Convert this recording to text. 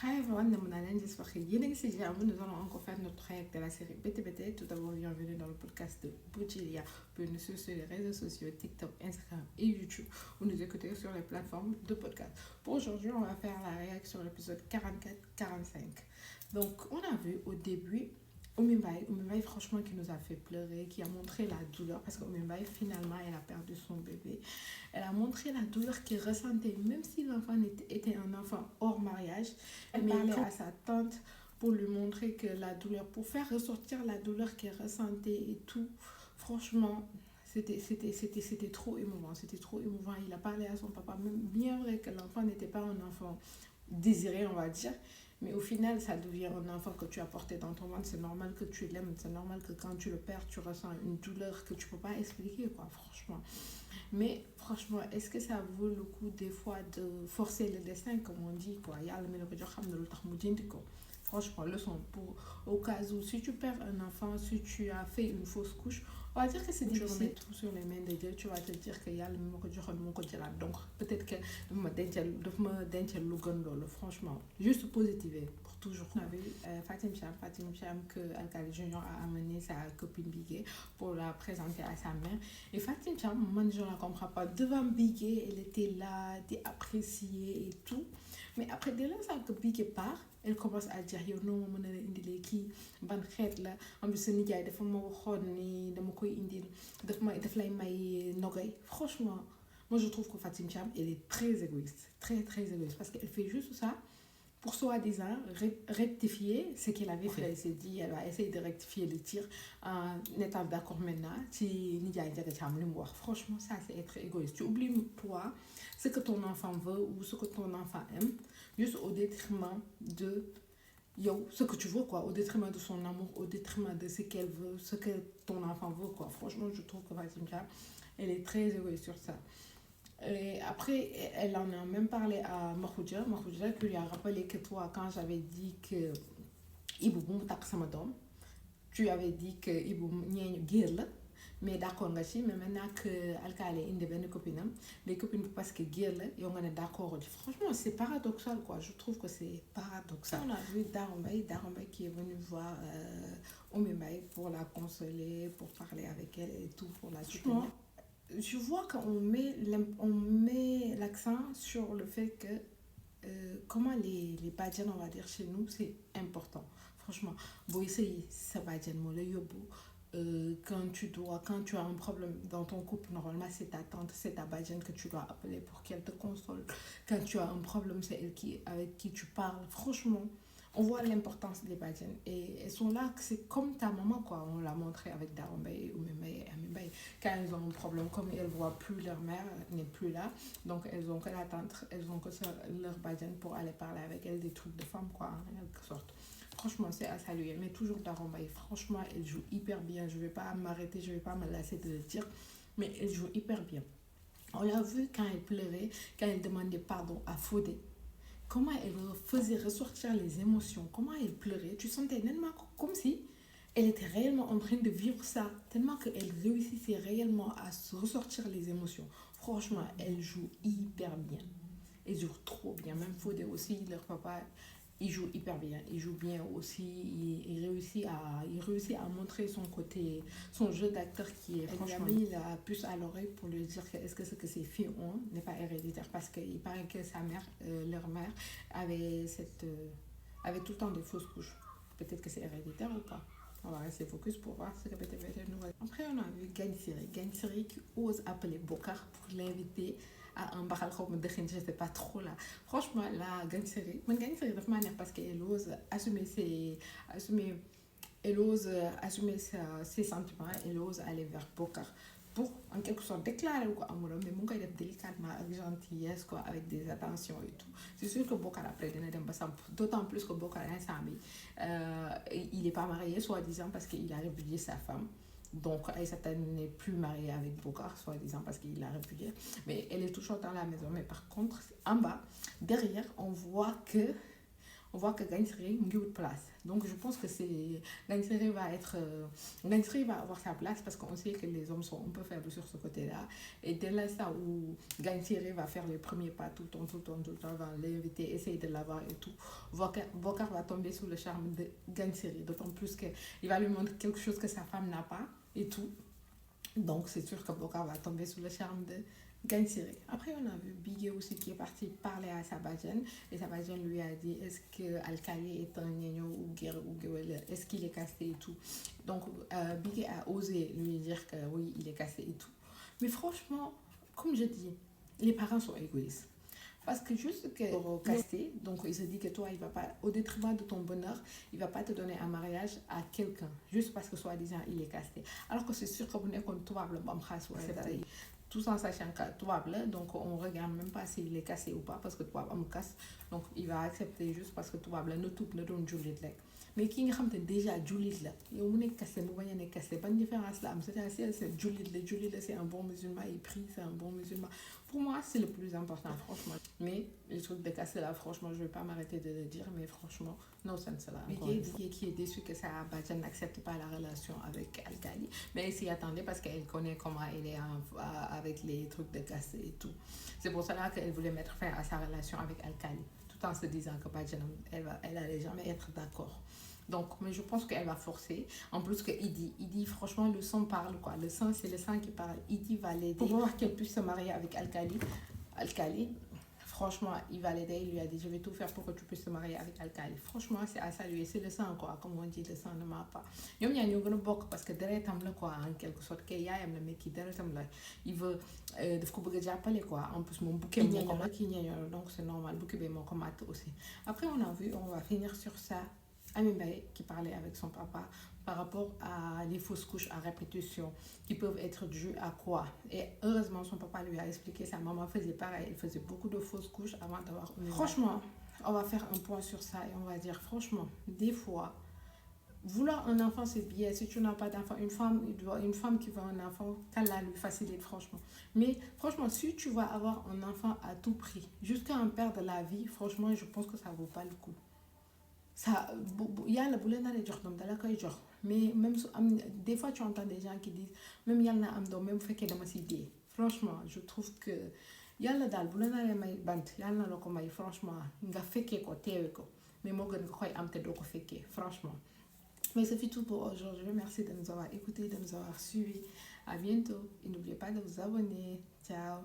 Hi everyone, j'espère que vous allez bien. Nous allons encore faire notre trajectoire de la série BTBT. Tout d'abord, bienvenue dans le podcast de Boujilia. Vous pouvez nous suivre sur les réseaux sociaux, TikTok, Instagram et YouTube, ou nous écouter sur les plateformes de podcast. Pour aujourd'hui, on va faire la réaction sur l'épisode 44-45. Donc, on a vu au début Oumimbaye, franchement, qui nous a fait pleurer, qui a montré la douleur, parce qu'Oumimbaye, finalement, elle a perdu son bébé. Elle a montré la douleur qu'elle ressentait, même si l'enfant était un enfant hors mariage. Elle parlait à sa tante pour lui montrer que la douleur, pour faire ressortir la douleur qu'elle ressentait et tout. Franchement, c'était trop émouvant. C'était trop émouvant. Il a parlé à son papa, même bien vrai que l'enfant n'était pas un enfant désiré, on va dire. Mais au final, ça devient un enfant que tu as porté dans ton ventre. C'est normal que tu l'aimes. C'est normal que quand tu le perds, tu ressens une douleur que tu ne peux pas expliquer, quoi, franchement. Mais franchement, est-ce que ça vaut le coup des fois de forcer le destin, comme on dit, quoi? Franchement, leçon pour au cas où, si tu perds un enfant, si tu as fait une fausse couche, on va dire que c'est difficile. Tu remets tout sur les mains de Dieu, tu vas te dire que y a le même que Dieu donc peut-être que franchement, juste positiver pour toujours. On a vu Fatim Cham que Alkali Junior a amené sa copine Bigué pour la présenter à sa mère. Et Fatim Cham, moi je ne la comprends pas. Devant Bigué, elle était là, appréciée et tout. Mais après, dès l'instant que Bigué part, elle commence à dire yow non ma mën a indilee kii ban xeet la am bi sa nijaay dafa ma waxoon ni dama koy indil daf lay may nogay. Franchement, moi je trouve que Fatim Cham, elle est très égoïste, très très égoïste, parce qu'elle fait juste ça pour soi-disant rectifier ce qu'elle avait fait. Elle s'est dit, elle va essayer de rectifier le tir en étant d'accord maintenant. Franchement, ça c'est être égoïste. Tu oublies toi ce que ton enfant veut ou ce que ton enfant aime, juste au détriment de ce que tu veux, quoi, au détriment de son amour, au détriment de ce qu'elle veut, ce que ton enfant veut, quoi. Franchement, je trouve que Fatim Cham, elle est très égoïste sur ça. Et après, elle en a même parlé à Mahouja qui lui a rappelé que toi, quand j'avais dit que Ibou Boumoutak Samadom, tu avais dit que Ibou Nyen Guerre, mais d'accord, mais maintenant que Alkali est une copine, les copines parce que Guerre, et on est d'accord. Franchement, c'est paradoxal, quoi. Je trouve que c'est paradoxal. On a vu Darambay qui est venu voir Oumimbaye pour la consoler, pour parler avec elle et tout, pour la soutenir. Je vois qu'on met l'accent sur le fait que comment les badjans, on va dire chez nous, c'est important. Franchement, ça badjan quand tu as un problème dans ton couple, normalement c'est ta tante, c'est ta badjan que tu dois appeler pour qu'elle te console. Quand tu as un problème, c'est elle avec qui tu parles. Franchement, on voit l'importance des badiens et elles sont là, c'est comme ta maman, quoi. On l'a montré avec Darambay ou Oumimbaye et Amimbaye. Quand elles ont un problème, comme elles ne voient plus leur mère, n'est plus là, donc elles ont que la tante, elles ont que leur badian pour aller parler avec elle des trucs de femme, quoi, en quelque sorte. Franchement, c'est à saluer. Mais toujours Darambay, franchement, elle joue hyper bien. Je ne vais pas m'arrêter, je ne vais pas me lasser de le dire, mais elle joue hyper bien. On l'a vu quand elle pleurait, quand elle demandait pardon à Fodé. Comment elle faisait ressortir les émotions, comment elle pleurait. Tu sentais tellement comme si elle était réellement en train de vivre ça, tellement qu'elle réussissait réellement à ressortir les émotions. Franchement, elle joue hyper bien. Elle joue trop bien. Même Fodé aussi, leur papa, il joue hyper bien. Il joue bien aussi. Il réussit à montrer son côté, son jeu d'acteur qui est franchement. Il a mis la puce à l'oreille pour lui dire que est-ce que ce que ses filles ont n'est pas héréditaire, parce qu'il paraît que sa mère, leur mère, avait tout le temps des fausses couches. Peut-être que c'est héréditaire ou pas. On va rester focus pour voir ce que peut-être nous. Après, on a vu Gagne-Siri qui ose appeler Bokar pour l'inviter à un baral comme de je sais pas trop là. Franchement, là, Gagne-Siri dafa ma neex parce qu'elle ose assumer ses sentiments, elle ose aller vers Bokar pour en quelque sorte déclarer quoi amoureux, mais mu ngi koy def délicatement avec gentillesse, quoi, avec des attentions et tout. C'est sûr que Bokar après dina dem ba samp, d'autant plus que Bokar instant bi il est pas marié soi-disant parce qu'il a répudié sa femme. Donc Aïssata n'est plus mariée avec Bokar, soi-disant parce qu'il l'a répudié. Mais elle est toujours dans la maison. Mais par contre, en bas, derrière, on voit que on voit que Gagne Siri a de place. Donc je pense que Gagne Siri Gagne Siri va avoir sa place parce qu'on sait que les hommes sont un peu faibles sur ce côté-là. Et dès l'instant où Gagne Siri va faire les premiers pas tout le temps, va l'inviter, essayer de l'avoir et tout, Bokar va tomber sous le charme de Gagne Siri. D'autant plus qu'il va lui montrer quelque chose que sa femme n'a pas et tout. Donc c'est sûr que Bokar va tomber sous le charme de Gagne Siri. Après, on a vu Bigé aussi qui est parti parler à Sabajan. Et Sabajan lui a dit est-ce que Alkali est un Nyenyo ou Gewele, est-ce qu'il est casté et tout. Donc Bigé a osé lui dire que oui, il est casté et tout. Mais franchement, comme je dis, les parents sont égoïstes. Parce que juste que casté, donc il se dit que toi, il va pas, au détriment de ton bonheur, il va pas te donner un mariage à quelqu'un, juste parce que soi-disant il est casté. Alors que c'est sûr que vous n'êtes pas le bon tout en sachant que toi, donc on regarde même pas s'il est cassé ou pas, parce que toi, on me casse, donc il va accepter juste parce que toi, ne tout ne donne Juliet. Mais qui nga xamante déjà jullit la yow mu nekk cassé mu bañ a nekk cassé ban différence la am c'est-à-dire c'est jullit la c'est un bon musulman il prie c'est un bon musulman pour moi c'est le plus important franchement mais les trucs de cassé là franchement je vais pas m'arrêter de le dire mais franchement non ça ne sera pas qui est déçu que sa Badjan n'accepte pas la relation avec Alkali mais elle s'y attendait parce qu'elle connaît comment elle est avec les trucs de cassé et tout c'est pour cela qu'elle voulait mettre fin à sa relation avec Alkali tout en se disant que Badjan elle allait jamais être d'accord. Donc, mais je pense qu'elle va forcer. En plus que Idi, franchement, le sang parle, quoi. Le sang, c'est le sang qui parle. Idi va l'aider pour voir qu'elle puisse se marier avec Alkali, franchement, il va l'aider. Il lui a dit, je vais tout faire pour que tu puisses te marier avec Alkali. Franchement, c'est à saluer. C'est le sang, quoi. Comme on dit, le sang ne ment pas. Il y a une bok parce que derrière, quoi, en quelque sorte, qu'il y a un mec qui derrière, il veut quoi. En plus, mon bouquet, donc c'est normal. Bouquet, mon commat aussi. Après, on a vu, on va finir sur ça. Amimbaye qui parlait avec son papa par rapport à les fausses couches à répétition qui peuvent être dues à quoi. Et heureusement, son papa lui a expliqué, sa maman faisait pareil, elle faisait beaucoup de fausses couches avant d'avoir une. Franchement, on va faire un point sur ça et on va dire, franchement, des fois, vouloir un enfant, c'est bien. Si tu n'as pas d'enfant, une femme qui veut un enfant, qu'Allah lui facilite, franchement. Mais franchement, si tu vas avoir un enfant à tout prix, jusqu'à en perdre la vie, franchement, je pense que ça ne vaut pas le coup. Ça yàlla bu la naree jox doom dala koy jox mais même des fois tu entends des gens qui disent même yàlla na am doom même bu fekkee dama siy dee franchement je trouve que yàlla daal bu la naree may bant yàlla na la ko may franchement nga fekkee ko teewe ko mais moo gën nga koy am te doo ko fekkee franchement. Mais c'est tout pour aujourd'hui. Merci de nous avoir écoutés, de nous avoir suivis. À bientôt et n'oubliez pas de vous abonner. Ciao.